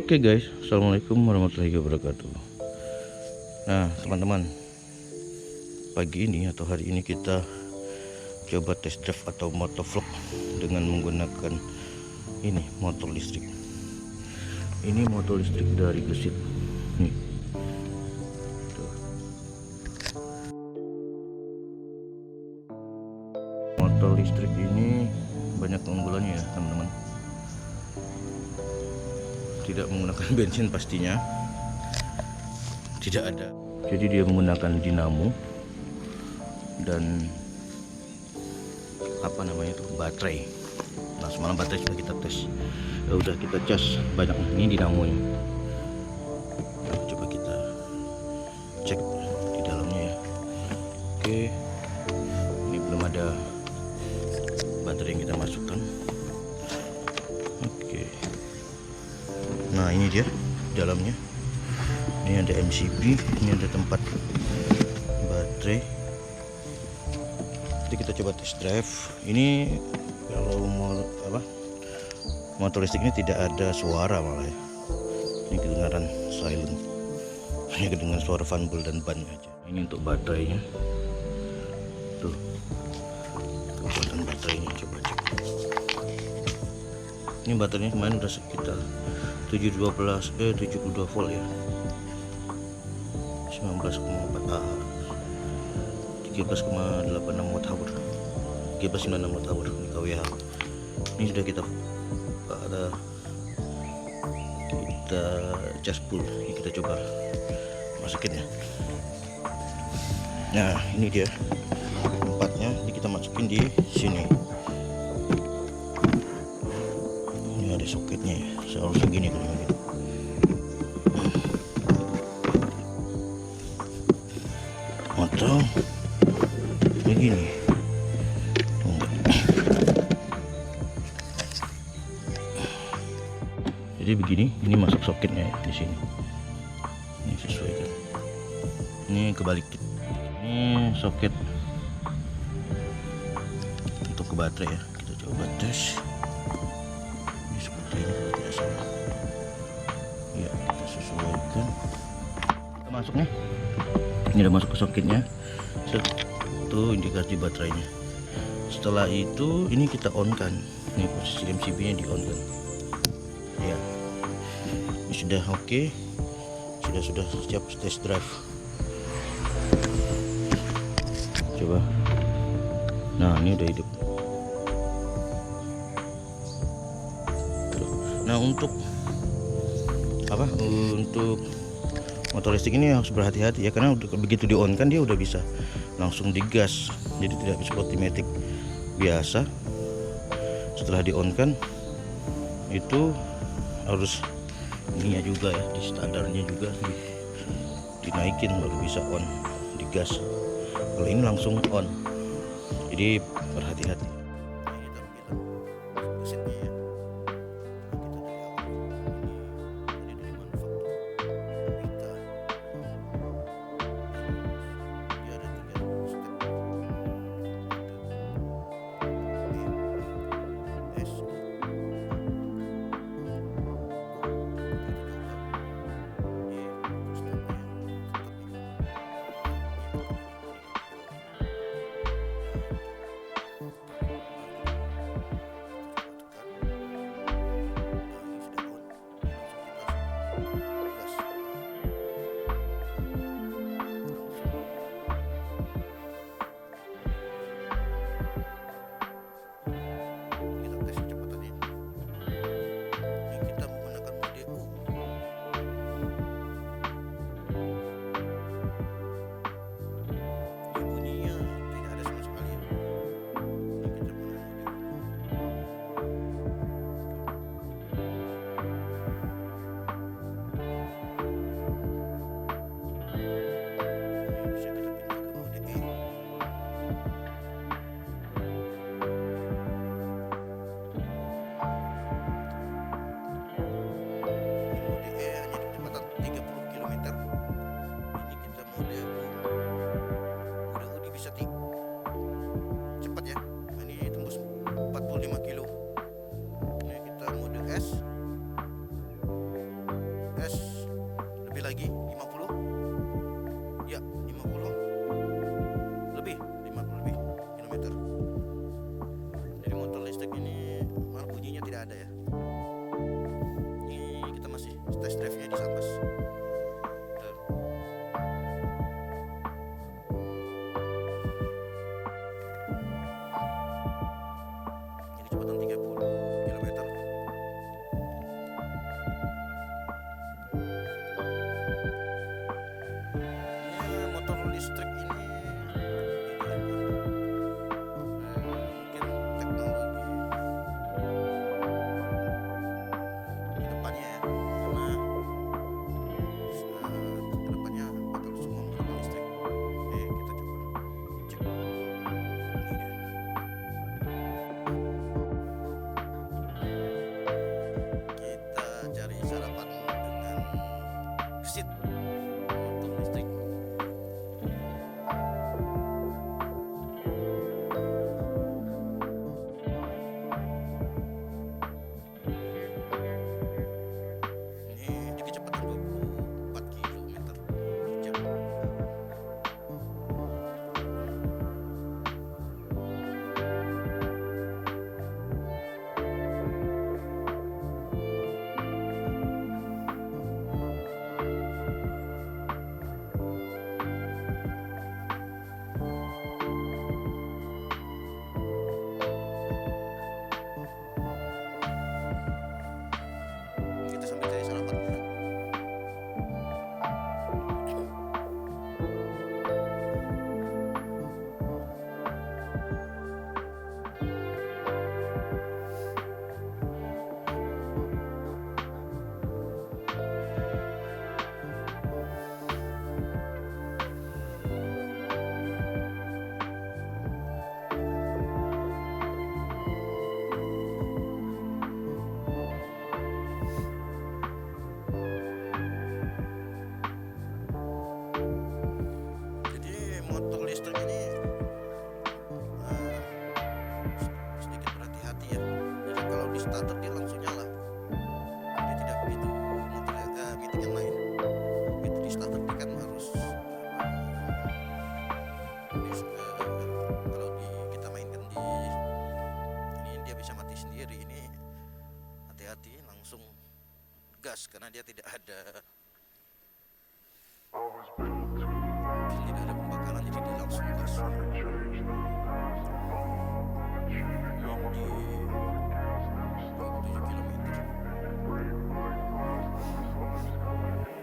Oke guys, assalamualaikum warahmatullahi wabarakatuh. Nah teman-teman, pagi ini atau hari ini kita coba test drive atau motovlog dengan menggunakan ini motor listrik. Ini motor listrik dari Ghesit nih. Tuh. Motor listrik ini banyak keunggulannya ya teman-teman. Tidak menggunakan bensin pastinya, tidak ada, jadi dia menggunakan dinamo dan apa namanya itu baterai. Nah semalam baterai sudah kita tes, udah kita cas banyak ini dinamonya. Nah, coba kita cek di dalamnya ya. Oke, ini belum ada baterai yang kita masukkan. Oke, nah ini dia dalamnya. Ini ada MCB, ini ada tempat baterai. Jadi kita coba test drive. Ini kalau mau motor listrik ini tidak ada suara malah ya. Ini kedengaran silent, hanya kedengaran suara fanbel dan ban aja. Ini untuk baterainya tuh, kekuatan baterainya coba cek. Ini baterainya kemarin udah sekitar 72 volt ya, 19,4 Ah, 13,86 watt hour, 13,96 watt hour di kWh. Ini sudah kita cas full. Ini kita coba masukin ya. Nah ini dia tempatnya, ini kita masukin di sini. Ini ada soketnya ya, seharusnya gini kalau gitu. Atau begini. Jadi begini, ini masuk soketnya ya, di sini. Ini sesuaikan. Ini kebalik. Ini soket untuk ke baterai ya. Kita coba tes. Ini seperti ini kalau tidak salah. Ya, kita sesuaikan. Kita masuk nih. Ini udah masuk ke soketnya. Itu indikasi baterainya. Setelah itu ini kita on kan. Ini posisi MCB-nya di on kan. Ya, ini sudah oke. Sudah siap test drive. Coba. Nah ini udah hidup. Nah untuk motor listrik ini harus berhati-hati ya, karena begitu di on kan dia udah bisa langsung digas, jadi tidak seperti matic biasa. Setelah di on kan itu harus ininya juga ya, di standarnya juga dinaikin baru bisa on, digas. Kalau ini langsung on, jadi berhati-hati. kalau kita mainkan di ini dia bisa mati sendiri. Ini hati-hati, langsung gas karena dia tidak ada pembakaran, jadi dia langsung gas.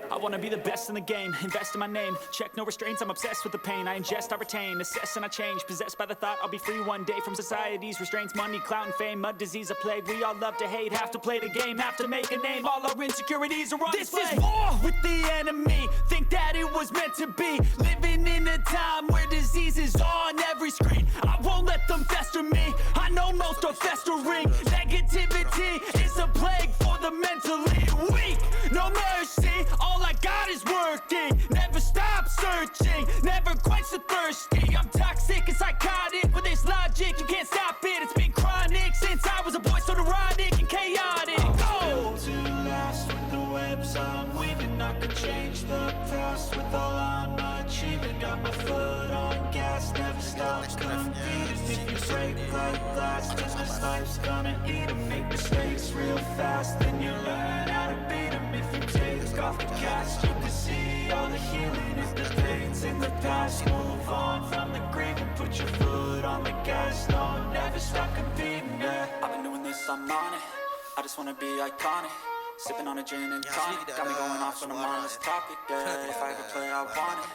I wanna be the best in the game, invest in my name. Check no restraints, I'm obsessed with the pain. I ingest, I retain, assess and I change. Possessed by the thought I'll be free one day from society's restraints. Money, clout and fame, a disease, a plague. We all love to hate, have to play the game, have to make a name. All our insecurities are on display. This is war with the enemy, think that it was meant to be. Living in a time where disease is on every screen. I won't let them fester me, I know most are festering. Negativity is a plague for the mentally weak. No mercy, all I got is working. Never stop searching, never quite so thirsty. I'm toxic and psychotic with this logic, you can't stop it. It's been chronic since I was a boy, so neurotic and chaotic. Built to last with the webs I'm weaving. I could change the past with all I'm achieving. Got my foot on gas, never stop competing. If you break like glass, then this life's gonna eat 'em. Make mistakes real fast, then you learn how to beat 'em. If you take off the cast, you can see all the healing. If the pain's in the past, move on from the grave and put your foot on the gas. No, never stop competing, yeah. I've been doing this, I'm on it. I just wanna be iconic. Sipping on a gin and tonic, got me going off on a mindless topic, yeah. If I ever play, I want it.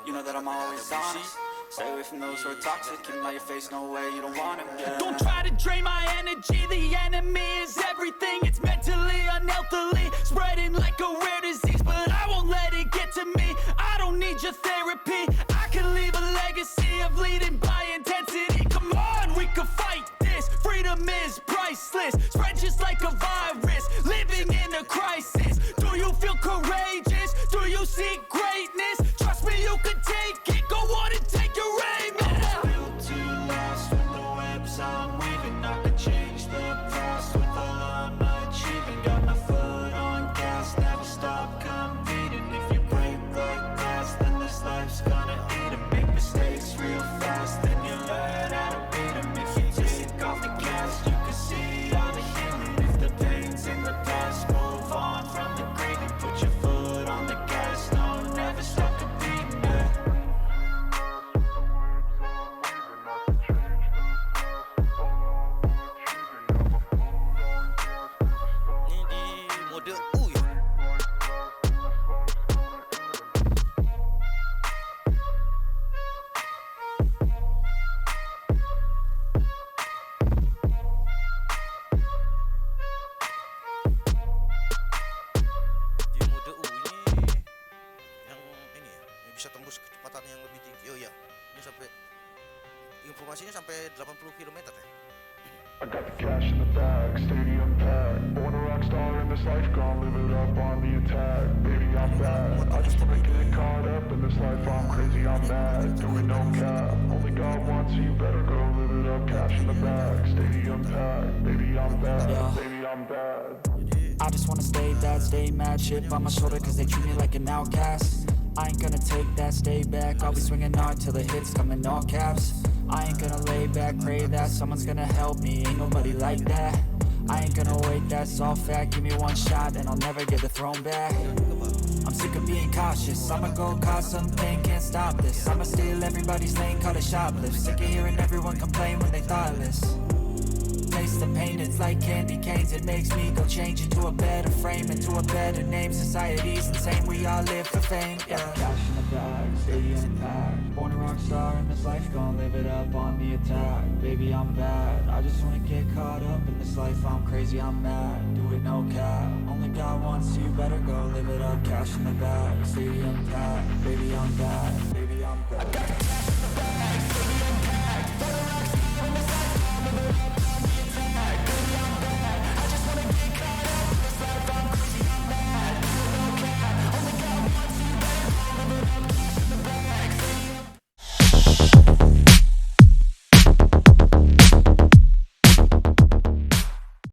You know that I'm always honest. Stay away from those who are toxic. Keep them out your face, no way, you don't want it, yeah. Don't try to drain my energy. The enemy is everything. It's mentally, unhealthily, spreading like a rare disease. But I won't let it get to me. I don't need your therapy. I can leave a legacy of leading by intensity. Come on, we can fight this. Freedom is priceless. Spread just like a virus. Living in a crisis. Do you feel courageous? Do you seek greatness? Trust me, you can take it. Go on and take your aim. I was built to last with the webs I'm weaving. I could change the past with all I'm achieving. Got my foot on gas, never stop competing. If you break like glass, then this life's gonna eat 'em. Make mistakes real fast, then you learn how to beat 'em. If you take off the gas, you can see all the healing. If the pain's in the past, move on from the grave and put your foot on the gas. No, never stop competing, yeah. ini di mode U ya. Di mode U ini yang ini ya, yang bisa tembus kecepatan yang lebih tinggi. Oh ya, ini sampai informasinya sampai 80 km ya. I got the cash in the bag, stadium packed. Born a rock star in this life, gonna live it up on the attack. Baby, I'm bad. I just wanna get caught up in this life. I'm crazy, I'm mad. Doing no cap. Only God wants you, better go live it up. Cash in the bag, stadium packed. Baby, I'm bad. Baby, I'm bad. I just wanna stay bad, stay mad. Chip on my shoulder cause they treat me like an outcast. I ain't gonna take that, stay back. I'll be swinging hard till the hits come in all caps. I ain't gonna lay back, pray that someone's gonna help me. Ain't nobody like that. I ain't gonna wait, that's all fact. Give me one shot and I'll never get the throne back. I'm sick of being cautious. I'ma go cause something, can't stop this. I'ma steal everybody's lane, call it shoplift. Sick of hearing everyone complain when they thoughtless. Taste the pain, it's like candy canes. It makes me go change into a better frame, into a better name. Society's insane, we all live for fame, yeah. Cash in the bag, stadium packed. Born a rock star in this life, gonna live it up on the attack. Baby, I'm bad, I just wanna get caught up in this life. I'm crazy, I'm mad, do it no cap. Only God wants you, better go live it up. Cash in the bag, stadium packed. Baby, I'm bad, baby, I'm bad.